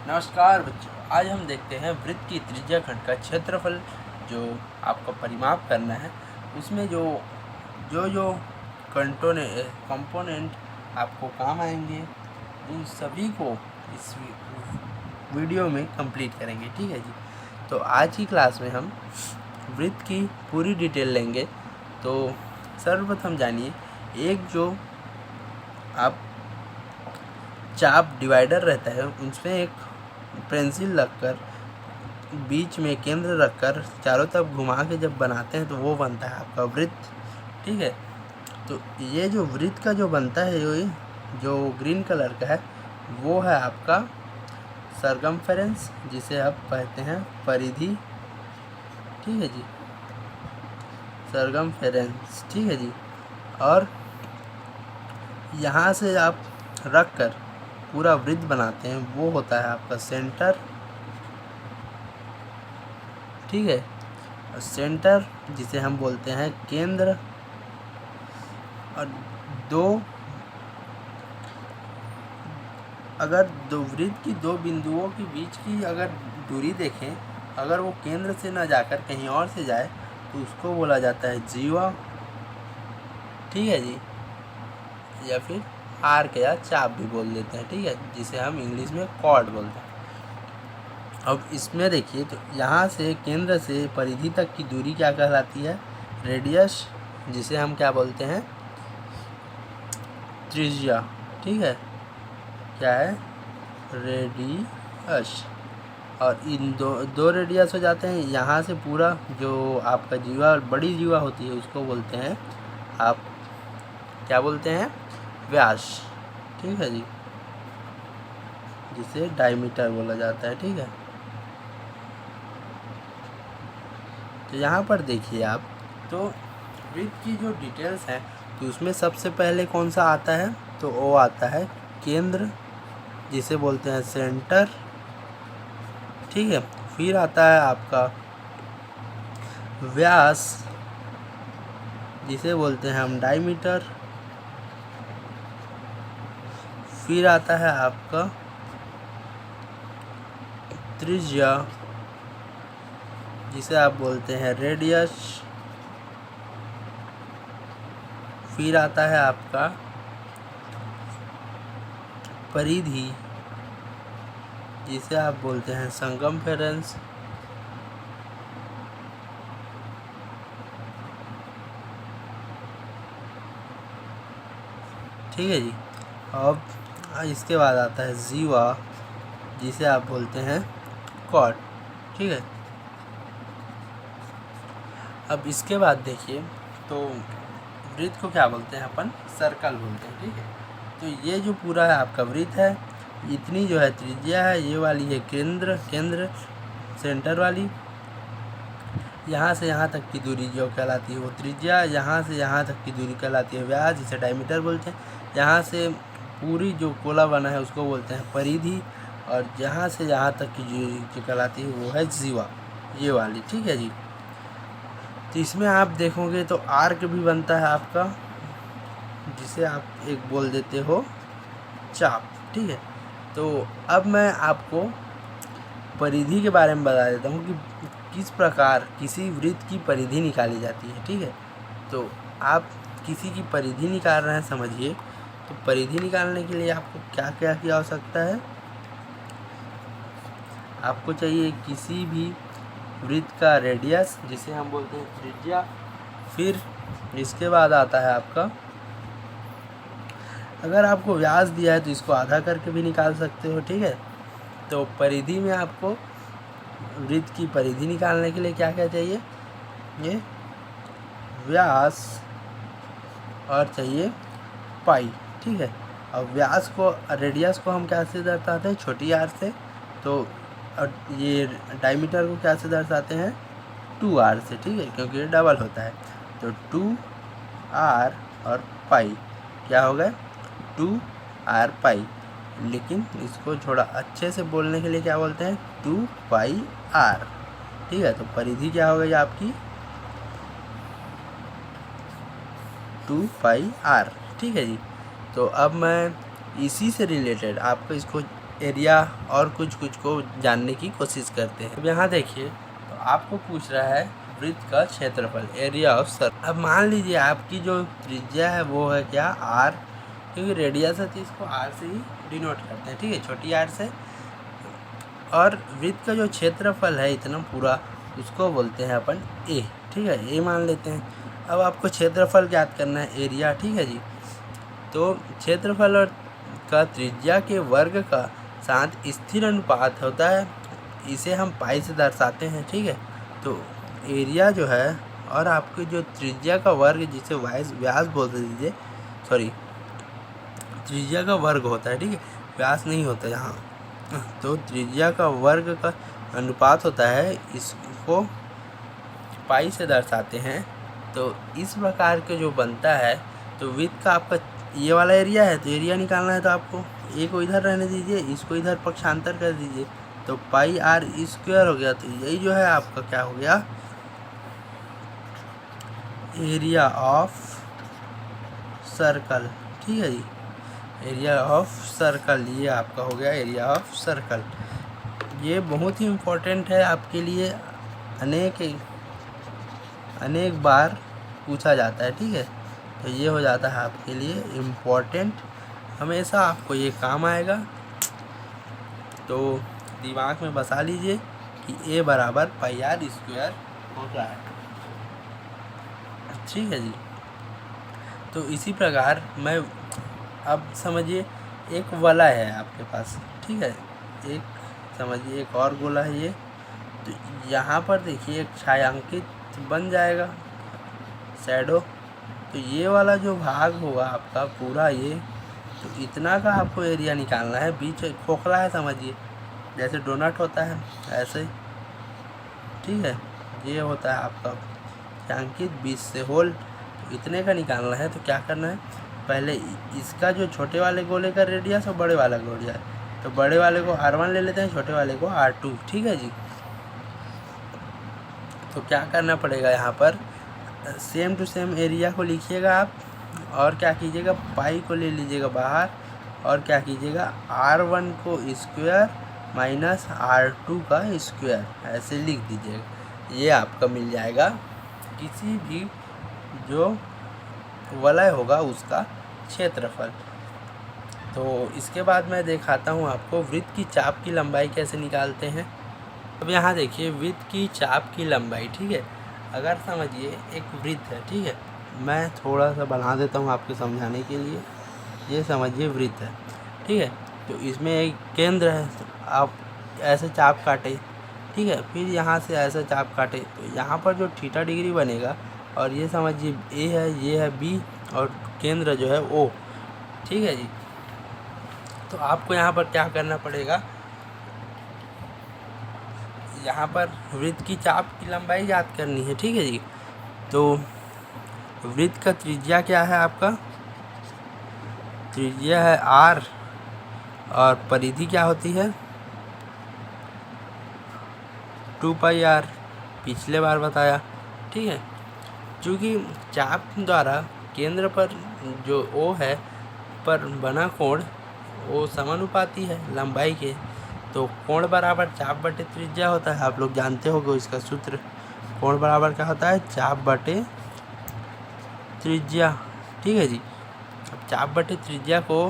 नमस्कार बच्चों, आज हम देखते हैं वृत्त की त्रिज्या खंड का क्षेत्रफल जो आपको परिमाप करना है। उसमें जो जो जो कंपोनेंट आपको काम आएंगे उन सभी को इस वीडियो में कंप्लीट करेंगे। ठीक है जी। तो आज की क्लास में हम वृत्त की पूरी डिटेल लेंगे। तो सर्वप्रथम जानिए, एक जो आप चाप डिवाइडर रहता है उसमें एक पेंसिल रखकर बीच में केंद्र रखकर चारों तरफ घुमा के जब बनाते हैं तो वो बनता है आपका वृत्त। ठीक है। तो ये जो वृत्त का जो बनता है जो ग्रीन कलर का है वो है आपका सरकमफेरेंस, जिसे आप कहते हैं परिधि। ठीक है जी, सरकमफेरेंस। ठीक है जी। और यहाँ से आप रख कर पूरा वृत्त बनाते हैं वो होता है आपका सेंटर। ठीक है, सेंटर जिसे हम बोलते हैं केंद्र। और अगर दो वृत्त की दो बिंदुओं के बीच की अगर दूरी देखें, अगर वो केंद्र से न जाकर कहीं और से जाए तो उसको बोला जाता है जीवा। ठीक है जी, या फिर आर्क या चाप भी बोल देते हैं। ठीक है, जिसे हम इंग्लिश में कॉर्ड बोलते हैं। अब इसमें देखिए, तो यहाँ से केंद्र से परिधि तक की दूरी क्या कहलाती है? रेडियस, जिसे हम क्या बोलते हैं? त्रिज्या। ठीक है, क्या है? रेडियस। और इन दो रेडियस हो जाते हैं। यहाँ से पूरा जो आपका जीवा, बड़ी जीवा होती है, उसको बोलते हैं आप क्या बोलते हैं? व्यास। ठीक है जी, जिसे डायमीटर बोला जाता है। ठीक है, तो यहाँ पर देखिए आप, तो वृत्त की जो डिटेल्स हैं तो उसमें सबसे पहले कौन सा आता है? तो वो आता है केंद्र, जिसे बोलते हैं सेंटर। ठीक है, फिर आता है आपका व्यास, जिसे बोलते हैं हम डायमीटर। फिर आता है आपका त्रिज्या, जिसे आप बोलते हैं रेडियस। फिर आता है आपका परिधि, जिसे आप बोलते हैं सरकमफेरेंस। ठीक है जी। अब इसके बाद आता है जीवा, जिसे आप बोलते हैं कॉर्ड। ठीक है, अब इसके बाद देखिए, तो वृत्त को क्या बोलते हैं अपन? सर्कल बोलते हैं। ठीक है, तो ये जो पूरा है आपका वृत्त है, इतनी जो है त्रिज्या है, ये वाली है केंद्र सेंटर वाली। यहाँ से यहाँ तक की दूरी जो कहलाती है वो त्रिज्या। यहाँ से यहाँ तक की दूरी कहलाती है व्यास, जिसे डायमीटर बोलते हैं। यहाँ से पूरी जो गोला बना है उसको बोलते हैं परिधि। और यहाँ से यहाँ तक की जो कहलाती है वो है जीवा, ये वाली। ठीक है जी। तो इसमें आप देखोगे तो आर्क भी बनता है आपका, जिसे आप एक बोल देते हो चाप। ठीक है, तो अब मैं आपको परिधि के बारे में बता देता हूँ कि किस प्रकार किसी वृत्त की परिधि निकाली जाती है। ठीक है, तो आप किसी की परिधि निकाल रहे हैं, समझिए। तो परिधि निकालने के लिए आपको क्या क्या की आवश्यकता है? आपको चाहिए किसी भी वृत्त का रेडियस, जिसे हम बोलते हैं त्रिज्या। फिर इसके बाद आता है आपका, अगर आपको व्यास दिया है तो इसको आधा करके भी निकाल सकते हो। ठीक है, तो परिधि में आपको वृत्त की परिधि निकालने के लिए क्या क्या चाहिए? ये व्यास और चाहिए पाई। ठीक है, अब व्यास को, रेडियस को हम कैसे दर्शाते हैं? छोटी आर से। तो और ये डायमीटर को कैसे दर्शाते हैं? 2r से। ठीक है, क्योंकि ये डबल होता है। तो 2r और पाई क्या हो गए? 2r पाई। लेकिन इसको थोड़ा अच्छे से बोलने के लिए क्या बोलते हैं? 2 पाई r। ठीक है, तो परिधि क्या हो गई आपकी? 2 पाई r। ठीक है जी। तो अब मैं इसी से रिलेटेड आपको इसको एरिया और कुछ कुछ को जानने की कोशिश करते हैं। अब यहाँ देखिए, तो आपको पूछ रहा है वृत्त का क्षेत्रफल, एरिया ऑफ सर्कल। अब मान लीजिए आपकी जो त्रिज्या है वो है क्या, आर, क्योंकि रेडियस है तो इसको आर से ही डिनोट करते हैं, ठीक है, छोटी आर से। और वृत्त का जो क्षेत्रफल है इतना पूरा, उसको बोलते हैं अपन ए, ठीक है, ए मान लेते हैं। अब आपको क्षेत्रफल ज्ञात करना है, एरिया, ठीक है जी। तो क्षेत्रफल और का त्रिज्या के वर्ग का साथ स्थिर अनुपात होता है, इसे हम पाई से दर्शाते हैं, ठीक है। तो एरिया जो है और आपके जो त्रिज्या का वर्ग, जिसे व्यास बोल दीजिए, सॉरी, त्रिज्या का वर्ग होता है, ठीक है, व्यास नहीं होता यहाँ। तो त्रिज्या का वर्ग का अनुपात होता है, इसको पाई से दर्शाते हैं। तो इस प्रकार के जो बनता है, तो वृत्त का आपका ये वाला एरिया है, तो एरिया निकालना है तो आपको ए को इधर रहने दीजिए, इसको इधर पक्षांतर कर दीजिए, तो पाई आर स्क्वायर हो गया। तो यही जो है आपका क्या हो गया, एरिया ऑफ सर्कल, ठीक है जी, एरिया ऑफ सर्कल, ये आपका हो गया एरिया ऑफ सर्कल। ये बहुत ही इम्पोर्टेंट है आपके लिए, अनेक बार पूछा जाता है, ठीक है। तो ये हो जाता है आपके लिए इम्पोर्टेंट, हमेशा आपको ये काम आएगा। तो दिमाग में बसा लीजिए कि ए बराबर पाई आर स्क्वायर होता है, ठीक है जी। तो इसी प्रकार मैं, अब समझिए एक वलय है आपके पास, ठीक है, एक समझिए एक और गोला है ये। तो यहाँ पर देखिए एक छायांकित बन जाएगा, शैडो। तो ये वाला जो भाग होगा आपका पूरा ये, तो इतना का आपको एरिया निकालना है। बीच खोखला है, समझिए जैसे डोनट होता है ऐसे, ठीक है, ये होता है आपका छायांकित, बीच से होल, तो इतने का निकालना है। तो क्या करना है, पहले इसका जो छोटे वाले गोले का रेडियस और बड़े वाला गोला है, तो बड़े वाले को R1 ले लेते हैं, छोटे वाले को R2, ठीक है जी। तो क्या करना पड़ेगा, यहाँ पर सेम टू सेम एरिया को लिखिएगा आप, और क्या कीजिएगा, पाई को ले लीजिएगा बाहर, और क्या कीजिएगा, R1 को स्क्वायर माइनस R2 का स्क्वायर, ऐसे लिख दीजिएगा। ये आपका मिल जाएगा किसी भी जो वलय होगा उसका क्षेत्रफल। तो इसके बाद मैं दिखाता हूँ आपको वृत्त की चाप की लंबाई कैसे निकालते हैं। अब यहाँ देखिए वृत्त की चाप की लंबाई, ठीक है। अगर समझिए एक वृत्त है, ठीक है, मैं थोड़ा सा बना देता हूँ आपके समझाने के लिए। ये समझिए वृत्त है, ठीक है, तो इसमें एक केंद्र है, तो आप ऐसे चाप काटे, ठीक है, फिर यहाँ से ऐसा चाप काटे, तो यहाँ पर जो थीटा डिग्री बनेगा, और ये समझिए ए है, ये है बी, और केंद्र जो है ओ, ठीक है जी। तो आपको यहाँ पर क्या करना पड़ेगा, यहाँ पर वृत्त की चाप की लंबाई याद करनी है, ठीक है जी। तो वृत्त का त्रिज्या क्या है आपका, त्रिज्या है आर, और परिधि क्या होती है 2 पाई आर, पिछले बार बताया, ठीक है। चूँकि चाप द्वारा केंद्र पर जो ओ है पर बना कोण वो समानुपाती है लंबाई के, तो कोण बराबर चाप बटे त्रिज्या होता है। आप लोग जानते होंगे इसका सूत्र, कोण बराबर क्या होता है, चाप बटे त्रिज्या, ठीक है जी। अब चाप बटे त्रिज्या को,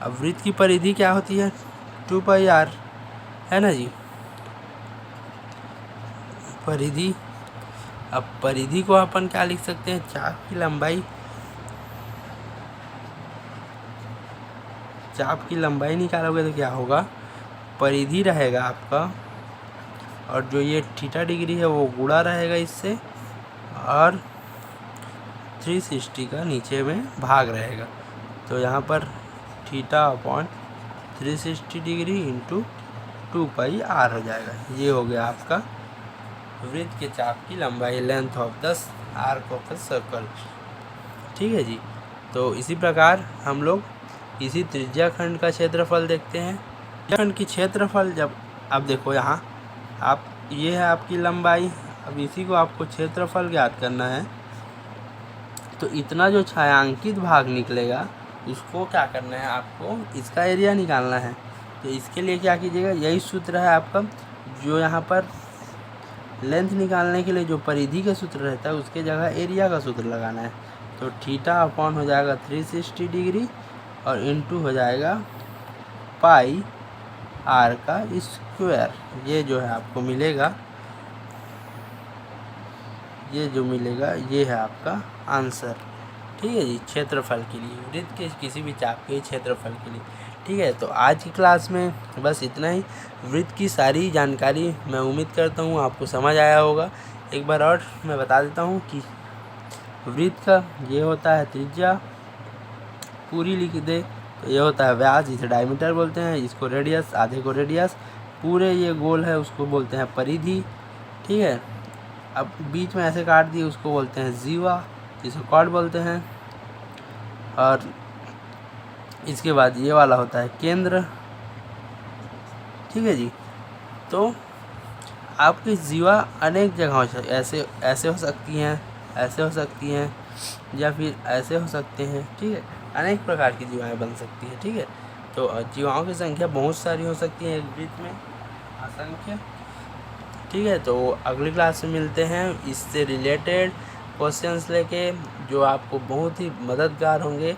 अब वृत्त की परिधि क्या होती है 2 पाई आर, है ना जी, परिधि। अब परिधि को अपन क्या लिख सकते हैं, चाप की लंबाई, चाप की लंबाई निकालोगे तो क्या होगा, परिधि रहेगा आपका, और जो ये थीटा डिग्री है वो गुणा रहेगा इससे, और 360 का नीचे में भाग रहेगा। तो यहाँ पर theta upon 360 degree into 2 pi r हो जाएगा। ये हो गया आपका वृत्त के चाप की लंबाई, length of the arc of the circle, ठीक है जी। तो इसी प्रकार हम लोग इसी त्रिज्या खंड का क्षेत्रफल देखते हैं। खंड की क्षेत्रफल, जब अब देखो यहाँ आप, ये है आपकी लंबाई, अब इसी को आपको क्षेत्रफल ज्ञात करना है। तो इतना जो छायांकित भाग निकलेगा उसको क्या करना है, आपको इसका एरिया निकालना है। तो इसके लिए क्या कीजिएगा, यही सूत्र है आपका, जो यहाँ पर लेंथ निकालने के लिए जो परिधि का सूत्र रहता है उसके जगह एरिया का सूत्र लगाना है। तो थीटा अपॉन हो जाएगा 360 डिग्री और इनटू हो जाएगा पाई आर का स्क्वायर। ये जो है आपको मिलेगा, ये जो मिलेगा ये है आपका आंसर। ठीक है जी, क्षेत्रफल के लिए, वृत्त के किसी भी चाप के क्षेत्रफल के लिए। ठीक है, तो आज की क्लास में बस इतना ही। वृत्त की सारी जानकारी मैं उम्मीद करता हूँ आपको समझ आया होगा। एक बार और मैं बता देता हूँ कि वृत्त का ये होता है त्रिज्या, पूरी लिख दे तो ये होता है व्यास, जिसे डायमीटर बोलते हैं, इसको रेडियस, आधे को रेडियस, पूरे ये गोल है उसको बोलते हैं परिधि। ठीक है, अब बीच में ऐसे काट दिए उसको बोलते हैं जीवा, जिसे कॉर्ड बोलते हैं। और इसके बाद ये वाला होता है केंद्र। ठीक है जी, तो आपकी जीवा अनेक जगहों से ऐसे हो सकती हैं, ऐसे हो सकती हैं, या फिर ऐसे हो सकते हैं। ठीक है, अनेक प्रकार की जीवाएँ बन सकती हैं। ठीक है, तो जीवाओं की संख्या बहुत सारी हो सकती है एक वृत्त में, असंख्य। ठीक है, तो अगली क्लास में मिलते हैं इससे रिलेटेड क्वेश्चंस लेके, जो आपको बहुत ही मददगार होंगे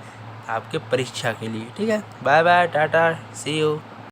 आपके परीक्षा के लिए। ठीक है, बाय बाय, टाटा, सी यू।